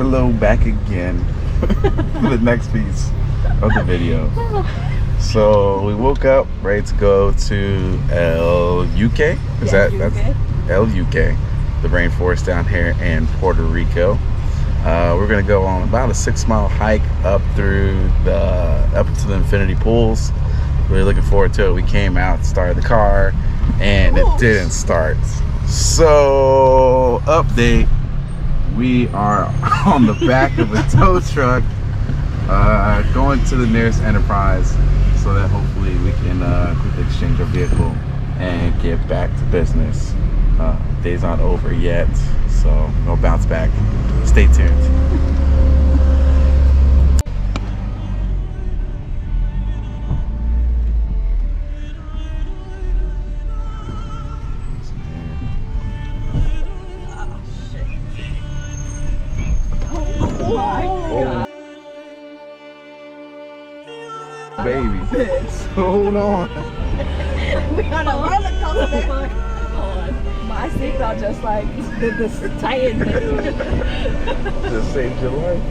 Hello, back again for the next piece of the video. So we woke up ready to go to Yunque. That's Yunque, the rainforest down here in Puerto Rico. We're gonna go on about a 6-mile hike up into the infinity pools. Really looking forward to it. We came out, started the car, and it didn't start. So update, we are on the back of a tow truck going to the nearest enterprise so that hopefully we can quickly exchange our vehicle and get back to business. Day's not over yet, so we'll bounce back. Stay tuned. Baby, hold on. We on a roller coaster. My seatbelt just like this tightened. Just saved your life.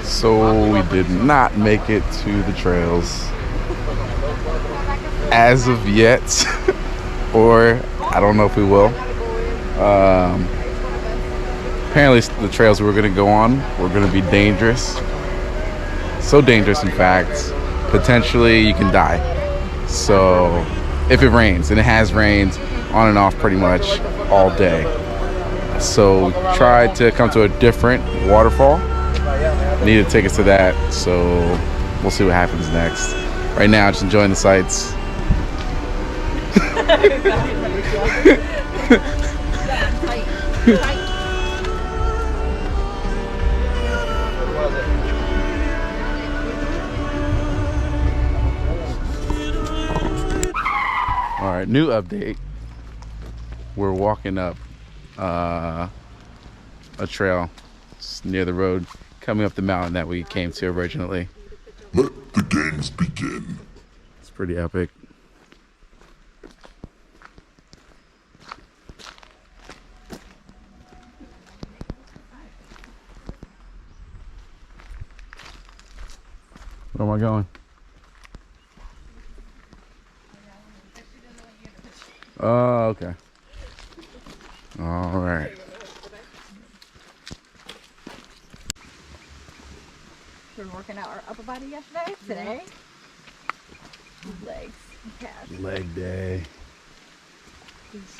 So we did not make it to the trails as of yet, or I don't know if we will. Apparently the trails we're gonna go on were gonna be dangerous. So dangerous, in fact, potentially you can die. So if it rains, and it has rained on and off pretty much all day. So we tried to come to a different waterfall. Need to take us to that, so we'll see what happens next. Right now, just enjoying the sights. All right, new update. We're walking up a trail near the road, coming up the mountain that we came to originally. Let the games begin. It's pretty epic. Where am I going? Oh, okay. All right. We were working out our upper body yesterday. Today, legs. Cash. Leg day. This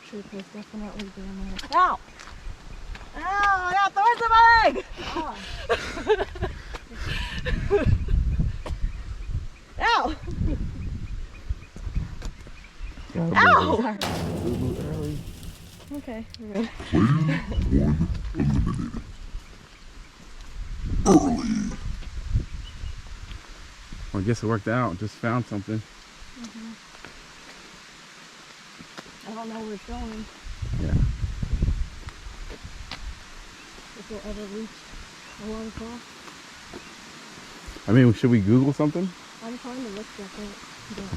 trip was definitely damn it. Ow! Ow! I got thorns in my leg! Ow! Ow! Early. Okay, we're good. Player 1 eliminated. Early. Well, I guess it worked out. Just found something. I don't know where it's going. Yeah. If we'll ever reach a waterfall. I mean, should we Google something? I'm trying to look at it. But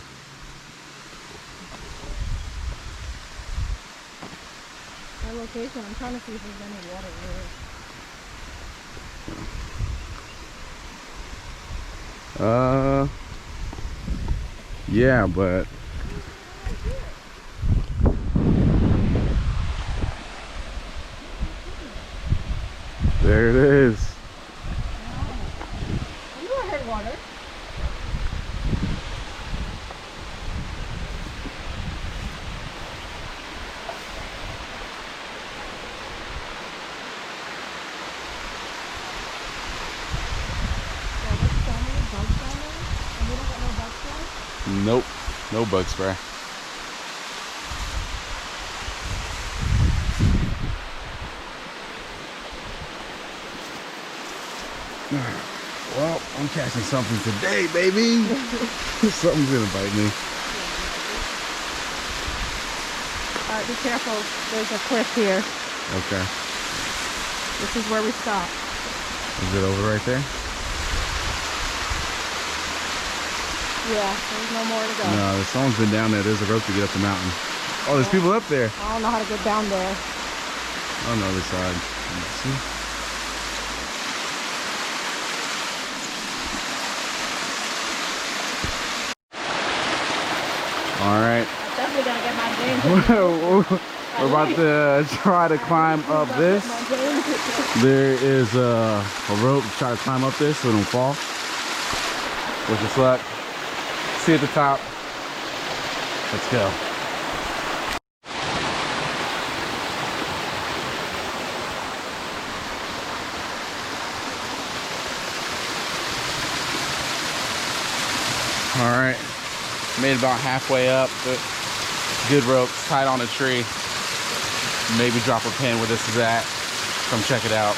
our location, I'm trying to see if there's any water there. Yeah, but there it is. I knew I heard water. Nope, no bug spray. Well, I'm catching something today, baby. Something's gonna bite me. Alright, be careful. There's a cliff here. Okay. This is where we stop. Is it over right there? Yeah, there's no more to go. No, someone's been down there. There's a rope to get up the mountain. Oh, there's people up there. I don't know how to get down there. On the other side. Let's see. All right. I'm definitely gonna get my James. We're about to try to climb up this. There is a rope to try to climb up this so it don't fall. Wish us luck. See you at the top. Let's go. All right, made about halfway up. Good rope, tied on a tree. Maybe drop a pin where this is at. Come check it out.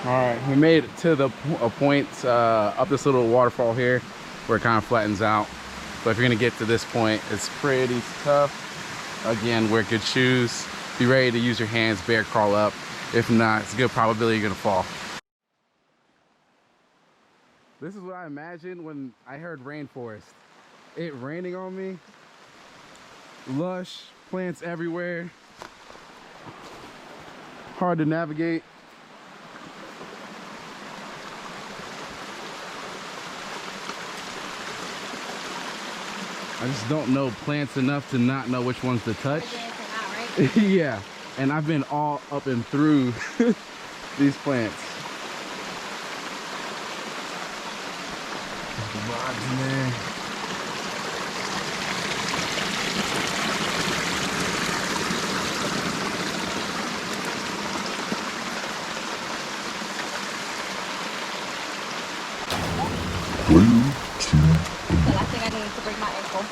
All right, we made it to a point up this little waterfall here where it kind of flattens out. But if you're gonna get to this point, it's pretty tough. Again, wear good shoes. Be ready to use your hands, bear crawl up. If not, it's a good probability you're gonna fall. This is what I imagined when I heard rainforest. It raining on me. Lush, plants everywhere. Hard to navigate. I just don't know plants enough to not know which ones to touch. Yeah, and I've been all up and through these plants. There's logs in there. Player 2 I think I need to break my ankle.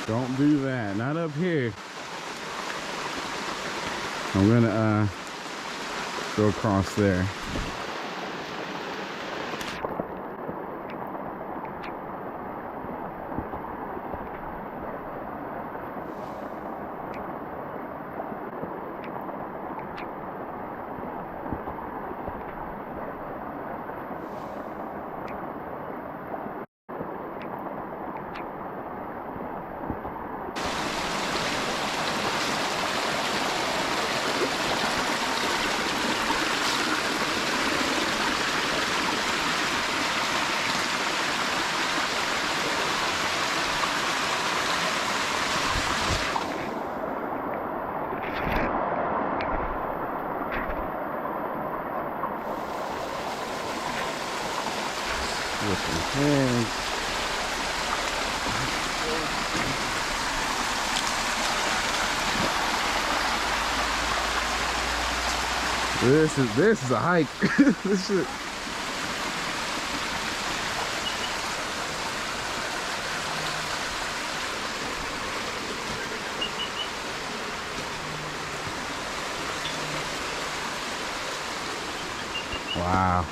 Don't do that, not up here. I'm gonna Go across there. This is a hike. This shit. Wow.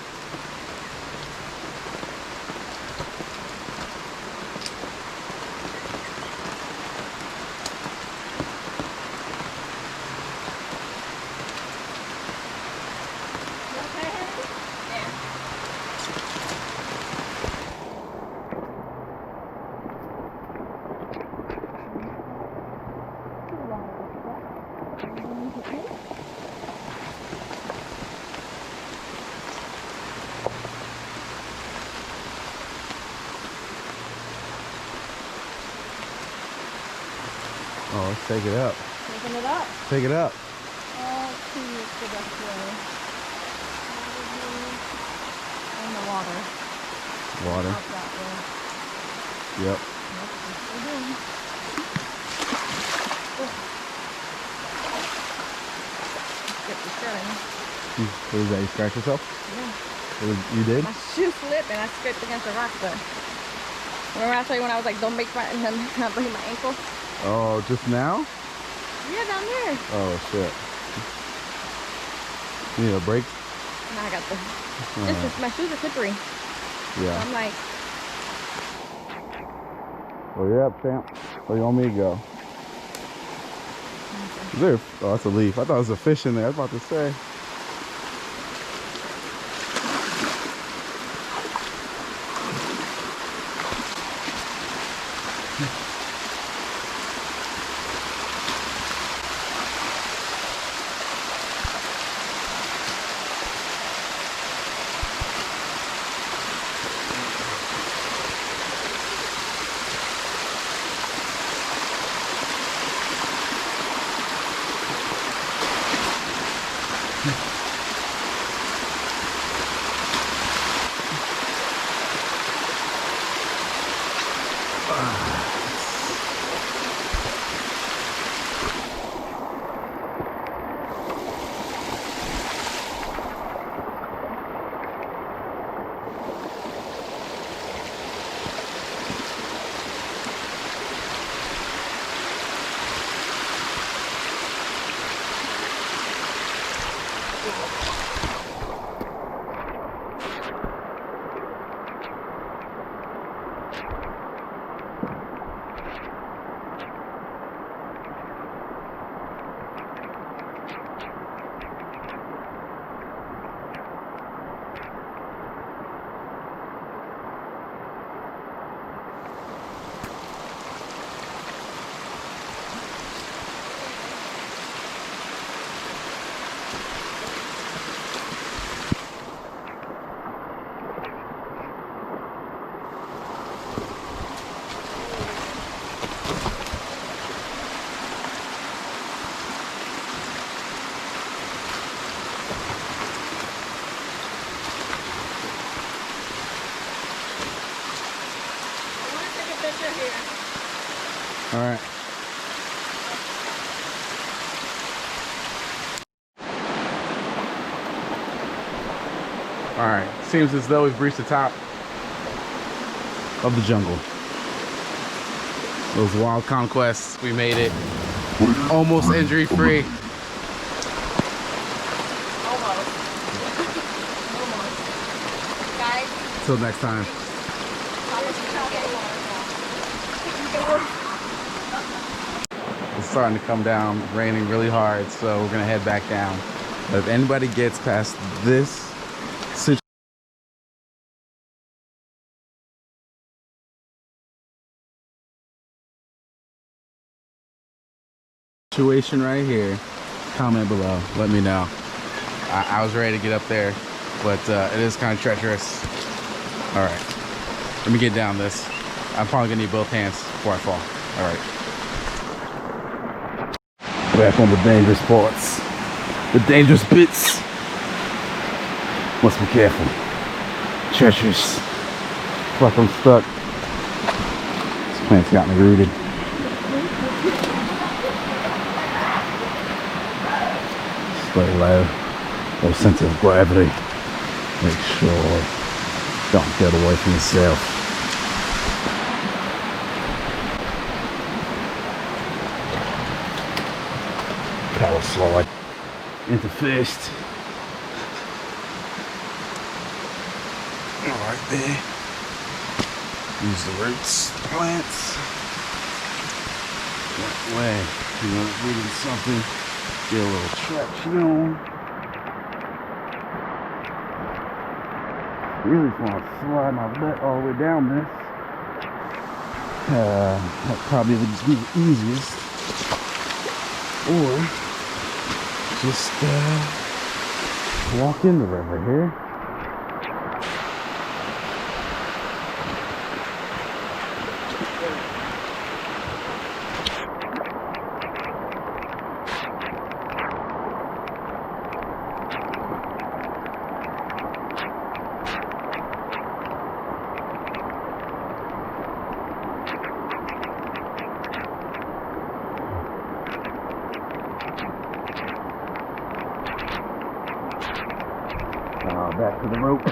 Oh, let's take it up. Taking it up. Take it up. Let's see what's the best way. And the water. Water. Out that way. Yep. That's what we're doing. Get the shredding. What is that? You scratch yourself? Yeah. You did? My shoe slipped and I scraped against the rock, but remember I told you when I was like, don't break my, and then I break my ankle? Oh, just now? Yeah, down there. Oh, shit. You need a break? Now I got the, this is, my shoes are slippery. Yeah. So I'm like, Well, you're up, champ. Where you want me to go? Is there? Oh, that's a leaf. I thought it was a fish in there. I was about to say. All right. All right. Seems as though we've reached the top of the jungle. Those wild conquests, we made it. Almost injury free. almost. Until next time. It's starting to come down, raining really hard, so we're gonna head back down. But if anybody gets past this situation right here, comment below, let me know. I was ready to get up there, but it is kind of treacherous. All right, let me get down this. I'm probably gonna need both hands before I fall. All right. Back on the dangerous parts, the dangerous bits. Must be careful. Treacherous. Fuck, I'm stuck. This plant's got me rooted. Stay low. Low center of gravity. Make sure don't get away from yourself. Power slide into first. Right there. Use the roots, plants. That way, you know, reading something, get a little traction on. Really just want to slide my butt all the way down this. That probably would just be the easiest. Or just walk in the river here. Back to the rope.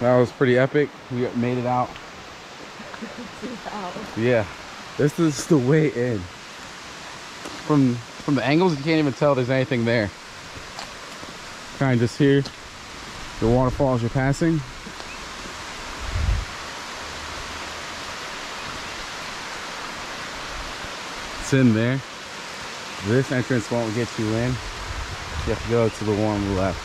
That was pretty epic. We made it out. Yeah, this is the way in. From the angles, you can't even tell there's anything there. Kind of just hear the waterfalls you're passing. It's in there. This entrance won't get you in. You have to go to the one on the left.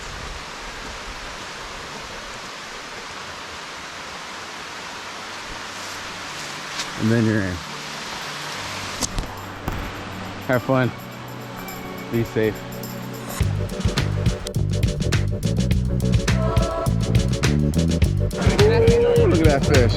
And then you're in. Have fun. Be safe. Ooh, look at that fish.